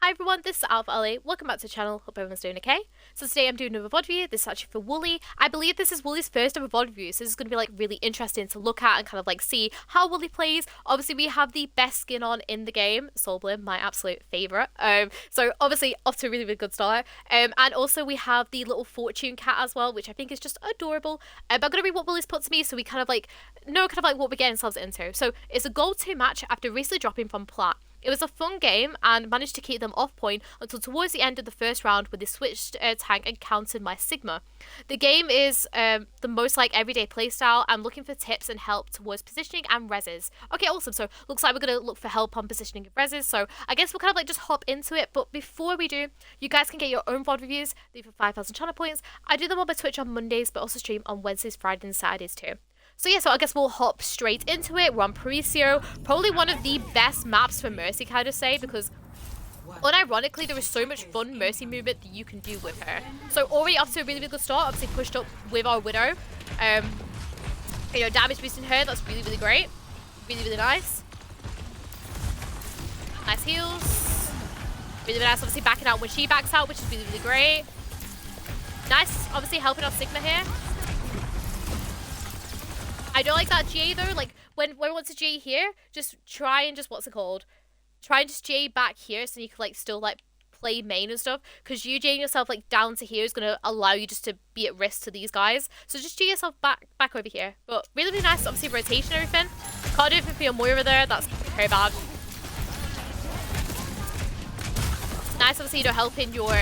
Hi everyone, this is AlphaAli. Welcome back to the channel. Hope everyone's doing okay. So today I'm doing another VOD review. This is actually for Wooly. I believe this is Wooly's first ever VOD review, so this is going to be like really interesting to look at and kind of like see how Wooly plays. Obviously we have the best skin on in the game, Soul Blim, my absolute favourite. So obviously off to a really good start. And also we have the little fortune cat as well, which I think is just adorable. But I'm going to read what Wooly's put to me so we kind of like know kind of like what we're getting ourselves into. So it's a gold 2 match after recently dropping from plat. It was a fun game and managed to keep them off point until towards the end of the first round when they switched tank and countered my Sigma. The game is the most like everyday playstyle. I'm looking for tips and help towards positioning and reses. Okay, awesome. So looks like we're going to look for help on positioning and reses. So I guess we'll kind of like just hop into it. But before we do, you guys can get your own VOD reviews. These for 5,000 channel points. I do them on my Twitch on Mondays, but also stream on Wednesdays, Fridays, and Saturdays too. So yeah, so I guess we'll hop straight into it. We're on Paraiso, probably one of the best maps for Mercy, kind of say, because unironically there is so much fun Mercy movement that you can do with her. So already off to a really good start, obviously pushed up with our Widow. You know, damage boosting her, that's really great. Really nice. Nice heals. Really nice, obviously backing out when she backs out, which is really great. Nice, obviously helping our Sigma here. I don't like that GA though, like when it wants a GA here, just try and just, what's it called? Try and just GA back here so you can like still like play main and stuff, because you GAing yourself like down to here is going to allow you just to be at risk to these guys. So just GA yourself back over here. But really nice, obviously rotation and everything. Can't do anything for your Moira there, that's very bad. Nice, obviously, you know, helping your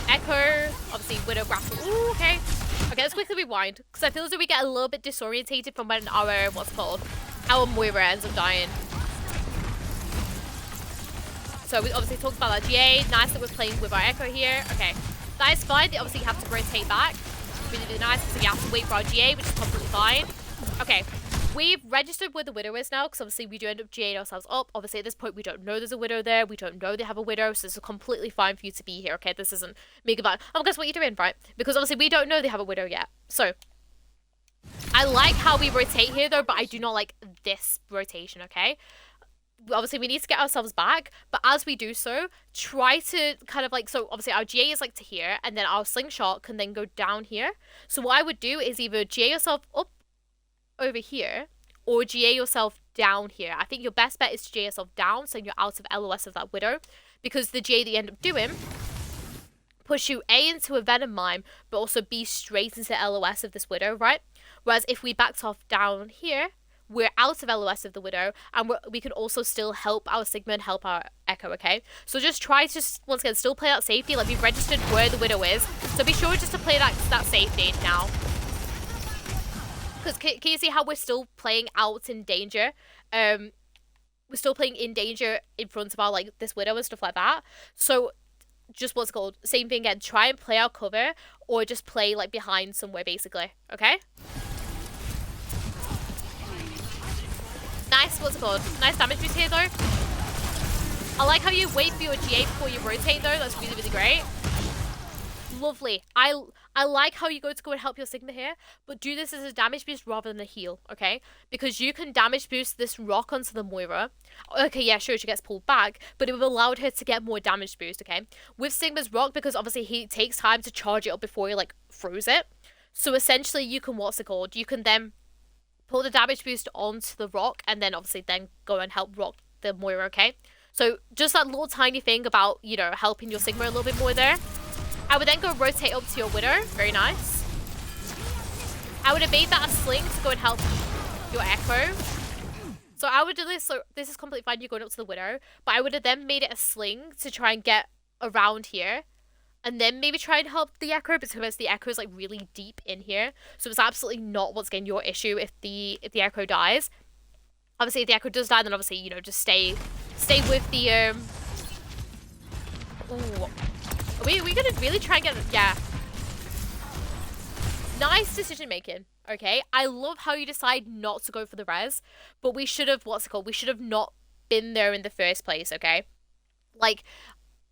Echo, obviously Widow grapple. Ooh, okay. Okay, let's quickly rewind, because I feel as though we get a little bit disorientated from when our, what's it called, our Moira ends up dying. So we obviously talked about that GA. Nice that we're playing with our Echo here. Okay, that is fine. They obviously have to rotate back. Really nice, so we have to wait for our GA, which is completely fine. Okay, we've registered where the Widow is now, because obviously we do end up GAing ourselves up. Obviously at this point we don't know there's a Widow there. We don't know they have a Widow, so it's completely fine for you to be here, okay? This isn't mega bad. Oh, guess what you're doing, right? Because obviously we don't know they have a Widow yet. So, I like how we rotate here though, but I do not like this rotation, okay? Obviously we need to get ourselves back, but as we do so, try to kind of like, so obviously our GA is like to here, and then our slingshot can then go down here. So what I would do is either GA yourself up over here, or GA yourself down here. I think your best bet is to GA yourself down, so you're out of LOS of that Widow, because the GA that you end up doing push you A into a Venom Mine, but also B straight into LOS of this Widow, right? Whereas if we backed off down here, we're out of LOS of the Widow, and we can also still help our Sigma and help our Echo, okay? So just try to, once again, still play that safety, like we've registered where the Widow is, so be sure just to play that safety now. Because can you see how we're still playing out in danger? We're still playing in danger in front of our, like, this Widow and stuff like that. So just, what's it called? Same thing again, try and play our cover, or just play, like, behind somewhere, basically, okay? Nice, what's it called? Nice damage boost here, though. I like how you wait for your GA before you rotate, though. That's really great. Lovely. I like how you go and help your Sigma here, but do this as a damage boost rather than a heal, okay? Because you can damage boost this rock onto the Moira. Okay, yeah, sure, she gets pulled back, but it will allow her to get more damage boost, okay? With Sigma's rock, because obviously he takes time to charge it up before he, like, throws it. So essentially, you can, what's it called? You can then pull the damage boost onto the rock, and then obviously then go and help rock the Moira, okay? So just that little tiny thing about, you know, helping your Sigma a little bit more there. I would then go rotate up to your Widow. Very nice. I would have made that a sling to go and help your Echo. So I would do this. So this is completely fine. You're going up to the Widow. But I would have then made it a sling to try and get around here. And then maybe try and help the Echo, because the Echo is like really deep in here. So it's absolutely not, once again, your issue if the Echo dies. Obviously, if the Echo does die, then obviously, you know, just stay with the Ooh. Are we gonna really try and get it? Yeah. Nice decision making. Okay. I love how you decide not to go for the res, but we should have, what's it called? We should have not been there in the first place, okay? Like,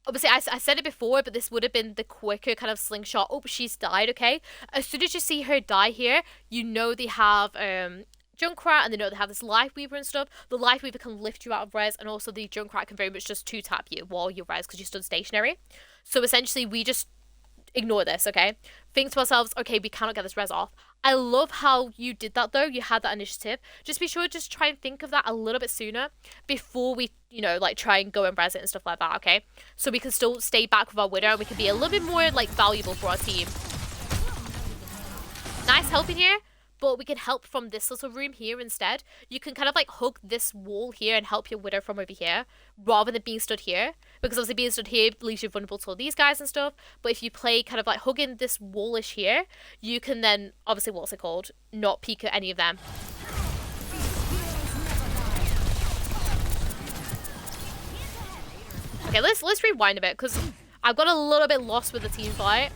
obviously, I said it before, but this would have been the quicker kind of slingshot. Oh, she's died, okay? As soon as you see her die here, you know they have Junkrat, and they know they have this Life Weaver and stuff. The Life Weaver can lift you out of res, and also the Junkrat can very much just two-tap you while you're res because you stood stationary. So essentially, we just ignore this, okay? Think to ourselves, okay, we cannot get this res off. I love how you did that though. You had that initiative. Just be sure to just try and think of that a little bit sooner before we, you know, like try and go and res it and stuff like that, okay? So we can still stay back with our Widow and we can be a little bit more like valuable for our team. Nice help in here. But we can help from this little room here instead. You can kind of like hug this wall here and help your Widow from over here rather than being stood here. Because obviously being stood here leaves you vulnerable to all these guys and stuff. But if you play kind of like hugging this wallish here, you can then, obviously what's it called, not peek at any of them. Okay, let's rewind a bit because I've got a little bit lost with the team fight.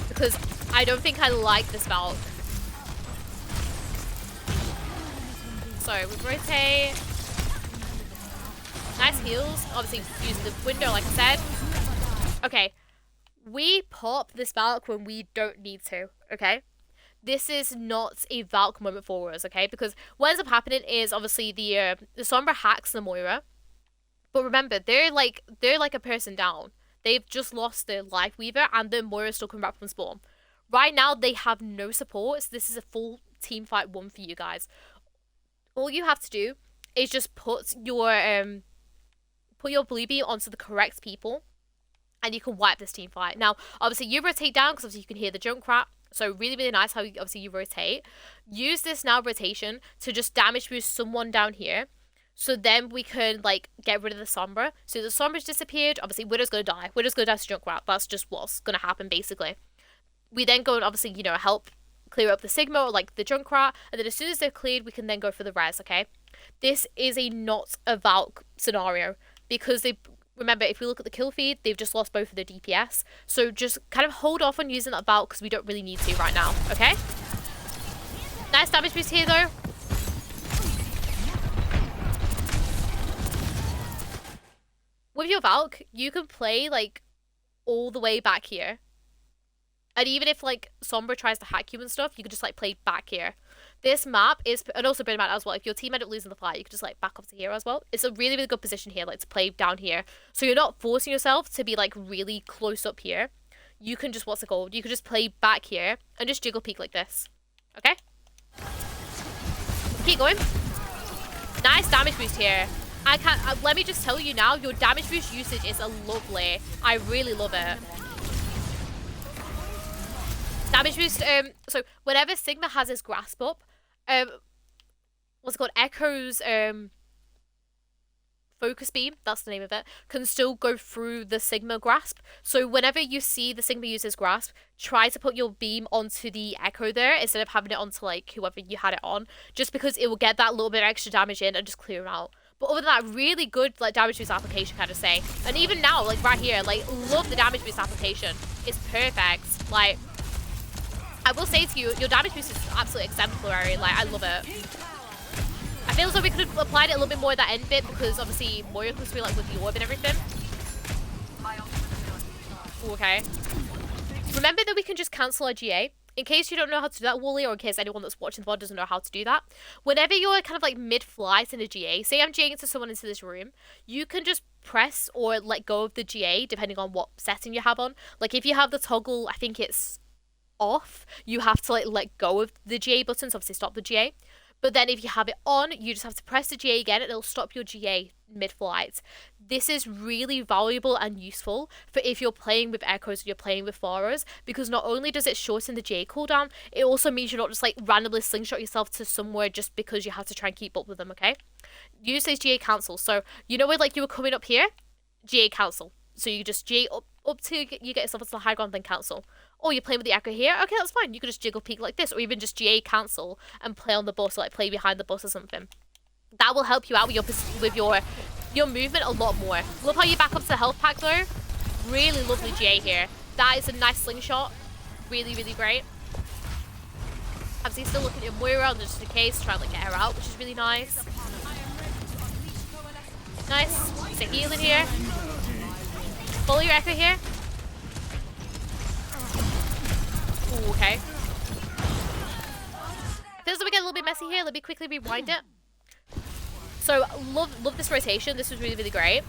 Because I don't think I like this Valk. So we rotate. Nice heals. Obviously using the window like I said. Okay. We pop this Valk when we don't need to, okay? This is not a Valk moment for us, okay? Because what ends up happening is obviously the Sombra hacks the Moira. But remember, they're like a person down. They've just lost their Life Weaver and the Moira still coming back from spawn. Right now, they have no support, so this is a full team fight one for you guys. All you have to do is just put your blue beam onto the correct people, and you can wipe this team fight. Now, obviously, you rotate down, because obviously you can hear the Junkrat, so really, really nice how obviously you rotate. Use this now rotation to just damage boost someone down here, so then we can, like, get rid of the Sombra. So the Sombra's disappeared, obviously, Widow's gonna die. Widow's gonna die to Junkrat, that's just what's gonna happen, basically. We then go and obviously, you know, help clear up the Sigma or like the Junkrat. And then as soon as they're cleared, we can then go for the res, okay? This is not a Valk scenario because they, remember, if we look at the kill feed, they've just lost both of their DPS. So just kind of hold off on using that Valk because we don't really need to right now, okay? Nice damage boost here though. With your Valk, you can play like all the way back here. And even if, like, Sombra tries to hack you and stuff, you can just, like, play back here. This map is, and also bear in mind as well, if your team end up losing the fight, you can just, like, back up to here as well. It's a really, really good position here, like, to play down here. So you're not forcing yourself to be, like, really close up here. You can just, what's it called? You can just play back here and just jiggle peek like this. Okay? Keep going. Nice damage boost here. I can't, let me just tell you now, your damage boost usage is a lovely. I really love it. Damage boost, so whenever Sigma has his grasp up, what's it called, Echo's, focus beam, that's the name of it, can still go through the Sigma grasp. So whenever you see the Sigma use his grasp, try to put your beam onto the Echo there instead of having it onto, like, whoever you had it on, just because it will get that little bit of extra damage in and just clear him out. But other than that, really good, like, damage boost application, kind of say. And even now, like, right here, like, love the damage boost application. It's perfect. Like, I will say to you, your damage boost is absolutely exemplary. Like, I love it. I feel as though we could have applied it a little bit more at that end bit because obviously Moira could be like with the orb and everything. Ooh, okay. Remember that we can just cancel our GA. In case you don't know how to do that, Wooly, or in case anyone that's watching the VOD doesn't know how to do that. Whenever you're kind of like mid-flight in a GA, say I'm GAing into someone into this room, you can just press or let go of the GA depending on what setting you have on. Like if you have the toggle, I think it's off, you have to like let go of the GA button, so obviously stop the GA. But then if you have it on, you just have to press the GA again and it'll stop your GA mid-flight. This is really valuable and useful for if you're playing with Echoes or you're playing with Pharos, because not only does it shorten the GA cooldown, it also means you're not just like randomly slingshot yourself to somewhere just because you have to try and keep up with them, okay? Use those GA cancel. So you know where like you were coming up here? GA cancel. So you just GA up to you get yourself into the high ground, then cancel. Or you're playing with the Echo here, okay, that's fine. You could just jiggle peek like this, or even just GA cancel and play on the bus, or like play behind the bus or something. That will help you out with your movement a lot more. Love how you back up to the health pack though. Really lovely GA here. That is a nice slingshot. Really, really great. Obviously still looking at your Moira just in case, try to like get her out, which is really nice. Nice. It's a heal in here. Follow your Echo here. Ooh, okay. feels like we get a little bit messy here. Let me quickly rewind it. So love this rotation. This was really, really great.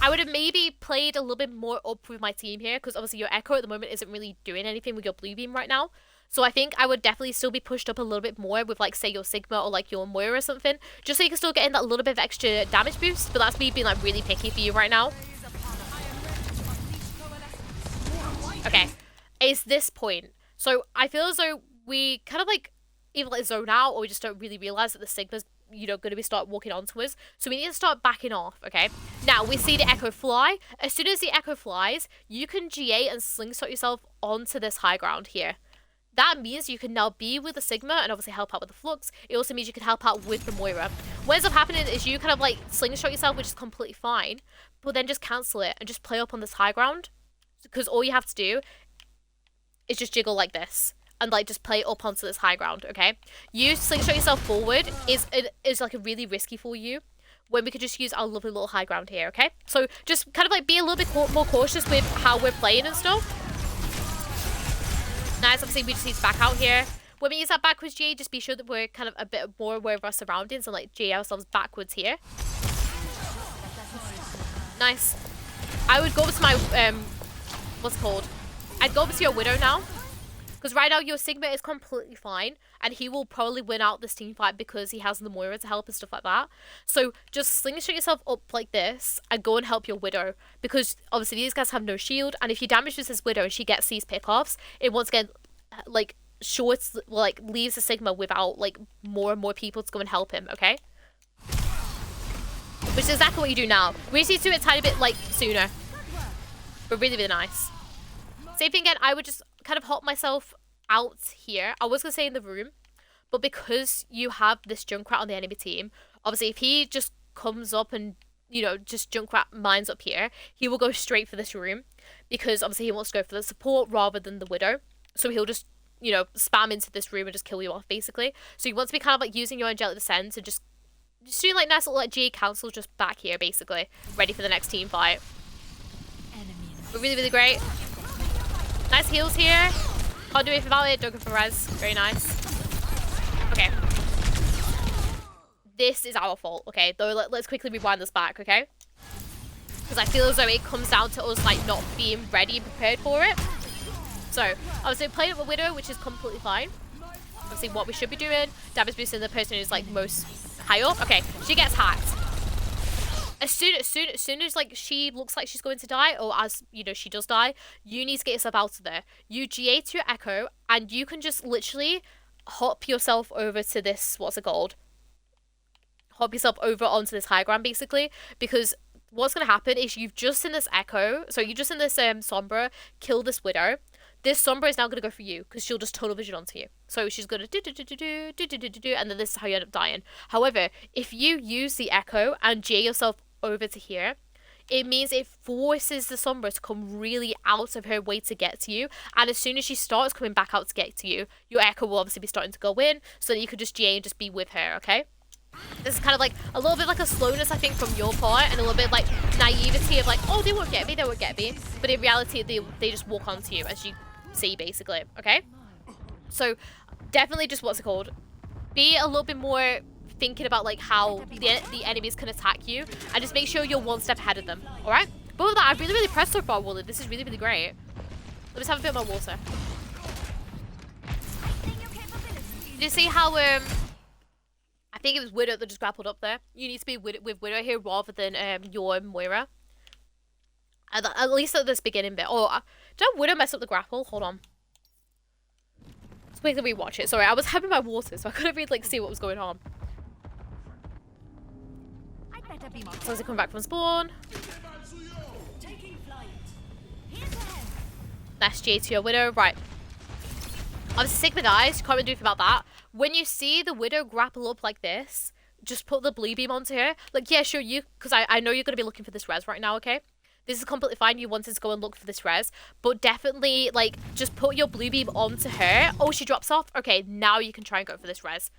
I would have maybe played a little bit more up with my team here, because obviously your Echo at the moment isn't really doing anything with your blue beam right now. So I think I would definitely still be pushed up a little bit more with, like, say, your Sigma or, like, your Moira or something, just so you can still get in that little bit of extra damage boost. But that's me being, like, really picky for you right now. Okay, it's this point. So I feel as though we kind of, like, either, like, zone out, or we just don't really realize that the Sigma's, you know, going to be start walking onto us. So we need to start backing off, okay? Now, we see the Echo fly. As soon as the Echo flies, you can GA and slingshot yourself onto this high ground here. That means you can now be with the Sigma and obviously help out with the Flux. It also means you can help out with the Moira. What ends up happening is you kind of, like, slingshot yourself, which is completely fine, but then just cancel it and just play up on this high ground. Because all you have to do is just jiggle like this and, like, just play up onto this high ground, okay? You slingshot yourself forward is like a really risky for you, when we could just use our lovely little high ground here, okay? So just kind of, like, be a little bit more cautious with how we're playing and stuff. Nice, obviously we just need to back out here. When we use that backwards GA, just be sure that we're kind of a bit more aware of our surroundings and, like, GA ourselves backwards here. Nice. I would go over to my, what's it called? I'd go over to your Widow now. Because right now your Sigma is completely fine, and he will probably win out this team fight because he has the Moira to help and stuff like that. So just slingshot yourself up like this and go and help your Widow, because obviously these guys have no shield, and if you damage this Widow and she gets these pickoffs, it once again, like, leaves the Sigma without, like, more and more people to go and help him, okay? Which is exactly what you do now. We just need to do it a tiny bit, like, sooner. But really, really nice. Same thing again, I would just kind of hop myself out here. I was going to say in the room, but because you have this Junkrat on the enemy team, obviously if he just comes up and, you know, just Junkrat mines up here, he will go straight for this room, because obviously he wants to go for the support rather than the Widow. So he'll just, you know, spam into this room and just kill you off, basically. So you want to be kind of, like, using your Angelic Descent and just doing, like, nice little, like, GA cancel just back here, basically, ready for the next team fight. But really, really great. Nice heals here. Can't do anything about it. Don't go for res. Very nice. Okay. This is our fault, okay? Though, let's quickly rewind this back, okay? Because I feel as though it comes down to us, like, not being ready and prepared for it. So, obviously, playing it with Widow, which is completely fine. Obviously, what we should be doing, damage boosting the person who's, like, most high up. Okay, she gets hacked. As soon as, like, she looks like she's going to die, or as, you know, she does die, you need to get yourself out of there. You GA to your Echo, and you can just literally hop yourself over to this, what's it called? Hop yourself over onto this high ground, basically, because what's going to happen is you've just in this Echo, so you just in this Sombra, kill this Widow. This Sombra is now going to go for you, because she'll just tunnel vision onto you. So she's going to do, and then this is how you end up dying. However, if you use the Echo and GA yourself over to here, it means it forces the Sombra to come really out of her way to get to you, and as soon as she starts coming back out to get to you, your Echo will obviously be starting to go in, so that you could just GA and just be with her, okay? This is kind of like a little bit like a slowness, I think, from your part, and a little bit like naivety of like, oh, they won't get me, but in reality they just walk onto you, as you see, basically, okay? So definitely just, what's it called, be a little bit more thinking about, like, how the enemies can attack you, and just make sure you're one step ahead of them, all right? But with that, I've really, really pressed so far, Wooly. This is really, really great. Let me just have a bit more water. Did you see how I think it was Widow that just grappled up there? You need to be with Widow here rather than your Moira. At least at this beginning bit. Oh, don't Widow mess up the grapple? Hold on. Let's wait till we watch it. Sorry, I was having my water, so I couldn't really, like, see what was going on. So as I come back from spawn. Nice J to your Widow. Right. Obviously, Sigma dies. You can't really do anything about that. When you see the Widow grapple up like this, just put the blue beam onto her. Like, yeah, sure, because I know you're going to be looking for this res right now, okay? This is completely fine. You wanted to go and look for this res. But definitely, like, just put your blue beam onto her. Oh, she drops off. Okay, now you can try and go for this res.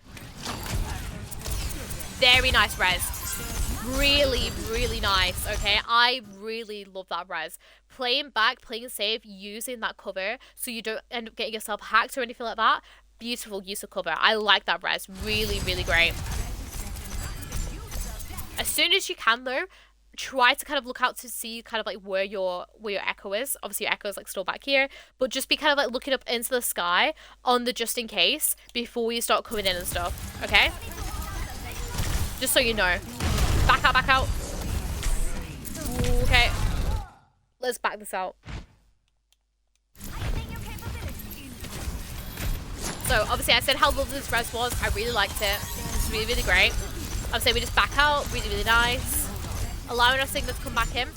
Very nice res. Really, really nice, okay? I really love that res. Playing back, playing safe, using that cover so you don't end up getting yourself hacked or anything like that. beautiful use of cover. I like that res. Really, really great. As soon as you can though, try to kind of look out to see kind of like where your echo is. Obviously your echo is like still back here, but just be kind of like looking up into the sky on the just in case before you start coming in and stuff. Okay? Just so you know. Back out, back out. Ooh, okay. Let's back this out. So obviously I said how lovely this res was. I really liked it. It's really, really great. Obviously we just back out. Really, really nice. Allowing our Sigma to come back in.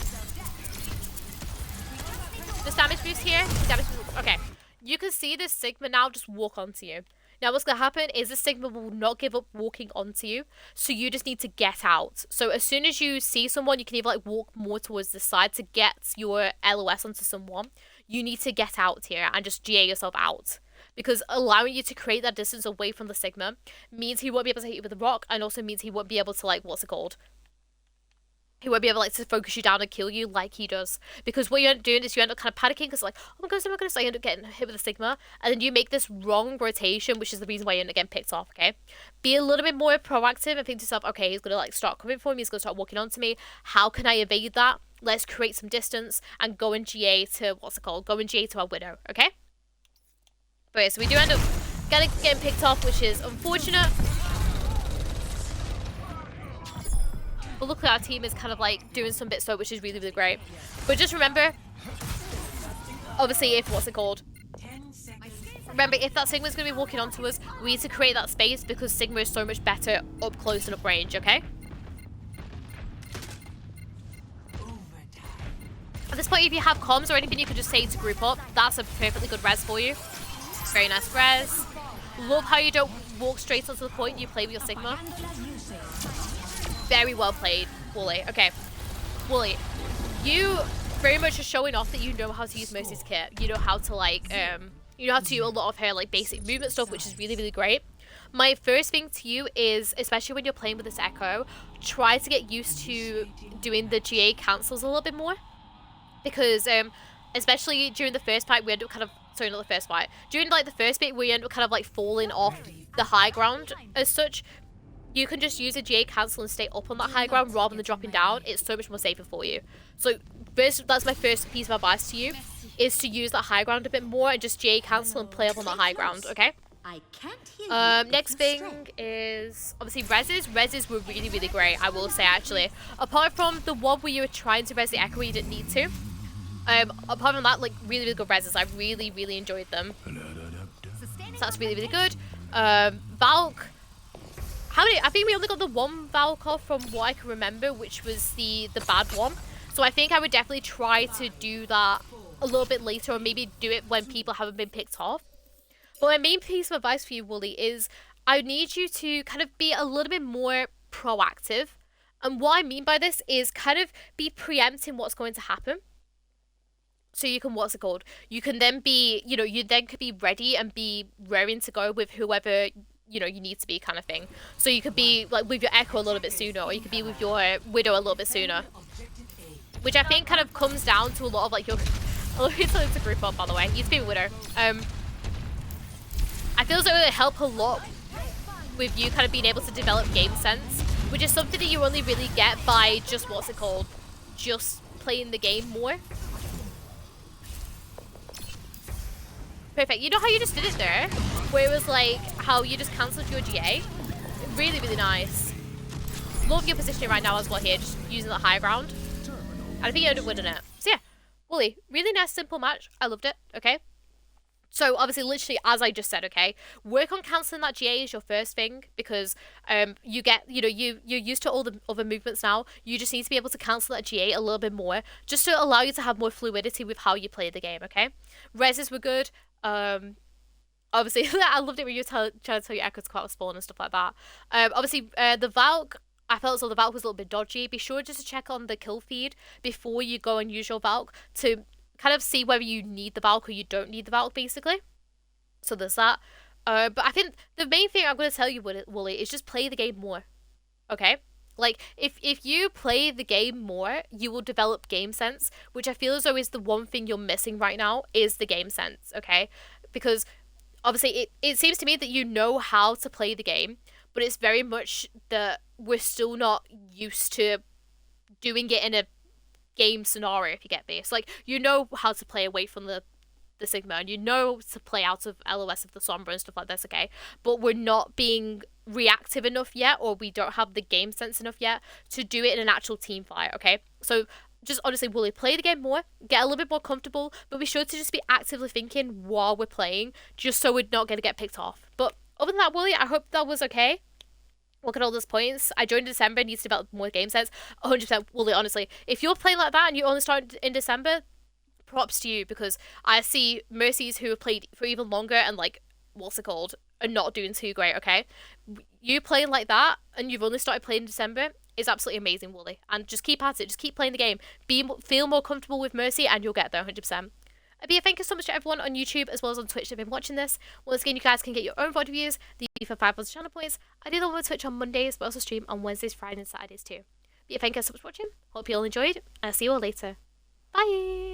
Just damage boost here. Damage boost. Okay. You can see this Sigma now just walk onto you. Now what's going to happen is the Sigma will not give up walking onto you. So you just need to get out. So as soon as you see someone, you can either like walk more towards the side to get your LOS onto someone. You need to get out here and just GA yourself out. Because allowing you to create that distance away from the Sigma means he won't be able to hit you with a rock, and also means he won't be able to like, what's it called? He won't be able like to focus you down and kill you like he does. Because what you end up doing is you end up kind of panicking because like, oh my goodness, I end up getting hit with a Sigma. And then you make this wrong rotation, which is the reason why you end up getting picked off, okay? Be a little bit more proactive and think to yourself, okay, he's going to like start coming for me. He's going to start walking onto me. How can I evade that? Let's create some distance and go and GA to, what's it called? Go and GA to our Widow, okay? But yeah, so we do end up getting picked off, which is unfortunate. But luckily our team is kind of like doing some bits though, which is really, really great. But just remember, obviously if, what's it called? Remember, if that Sigma is going to be walking onto us, we need to create that space because Sigma is so much better up close and up range, okay? At this point, if you have comms or anything, you can just say to group up. That's a perfectly good res for you. Very nice res. Love how you don't walk straight onto the point, you play with your Sigma. Very well played, Wooly. Okay, Wooly, you very much are showing off that you know how to use Mercy's kit. You know how to like, you know how to do a lot of her like basic movement stuff, which is really, really great. My first thing to you is, especially when you're playing with this Echo, try to get used to doing the GA cancels a little bit more. Because, especially during the first fight, we end up kind of, sorry, not the first fight. During like the first bit, we end up kind of like falling off the high ground as such. You can just use a GA cancel and stay up on that high ground rather than dropping down. It's so much more safer for you. So first, that's my first piece of advice to you, is to use that high ground a bit more and just GA cancel and play up on that high ground, okay? Next thing is obviously reses. Reses were really, really great, I will say actually. Apart from the one where you were trying to res the Echo, you didn't need to. Apart from that, like really, really good reses. I really, really enjoyed them. So that's really, really good. Valk. How many? I think we only got the one Valk off from what I can remember, which was the bad one. So I think I would definitely try to do that a little bit later, or maybe do it when people haven't been picked off. But my main piece of advice for you, Wooly, is I need you to kind of be a little bit more proactive. And what I mean by this is kind of be preempting what's going to happen. So you can, what's it called? You can then be, you know, you then could be ready and be raring to go with whoever, you know, you need to be kind of thing. So you could be like with your Echo a little bit sooner, or you could be with your Widow a little bit sooner. Which I think kind of comes down to a lot of like your, I love it's to group up by the way, you need to be a Widow. I feel as though it would help a lot with you kind of being able to develop game sense, which is something that you only really get by just, what's it called, just playing the game more. Perfect. You know how you just did it there? Where it was like, how you just cancelled your GA? Really, really nice. Love your positioning right now as well here, just using that high ground. And I think you ended up winning it. So yeah, Wooly, really nice, simple match. I loved it, okay? So obviously, literally, as I just said, okay, work on cancelling that GA is your first thing, because you get, you know, you're used to all the other movements now. You just need to be able to cancel that GA a little bit more, just to allow you to have more fluidity with how you play the game, okay? Reses were good. Obviously, I loved it when you were trying to tell your Echo to come out of spawn and stuff like that. Obviously, the Valk, I felt as though the Valk was a little bit dodgy. Be sure just to check on the kill feed before you go and use your Valk to kind of see whether you need the Valk or you don't need the Valk, basically. So there's that. But I think the main thing I'm going to tell you, Wooly, is just play the game more. Okay? Like, if you play the game more, you will develop game sense, which I feel as though is the one thing you're missing right now, is the game sense, okay? Because obviously it seems to me that you know how to play the game, but it's very much that we're still not used to doing it in a game scenario, if you get me. So like, you know how to play away from the Sigma, and you know to play out of LOS of the Sombra and stuff like this, okay? But we're not being reactive enough yet, or we don't have the game sense enough yet to do it in an actual team fight, okay? So just honestly, Wooly, play the game more, get a little bit more comfortable, but be sure to just be actively thinking while we're playing, just so we're not going to get picked off. But other than that, Wooly, I hope that was okay. Look at all those points. I joined in December, needs to develop more game sets. 100% Wooly, honestly. If you're playing like that and you only started in December, props to you, because I see Mercies who have played for even longer and like, what's it called, are not doing too great, okay? You playing like that and you've only started playing in December is absolutely amazing, Wooly. And just keep at it, just keep playing the game. Feel more comfortable with Mercy and you'll get there 100%. But yeah, thank you so much to everyone on YouTube as well as on Twitch that have been watching this. Once again, you guys can get your own VOD reviews, the for 5,000 channel points. I do them on Twitch on Mondays, but also stream on Wednesdays, Fridays, and Saturdays too. But yeah, thank you so much for watching. Hope you all enjoyed, and I'll see you all later. Bye!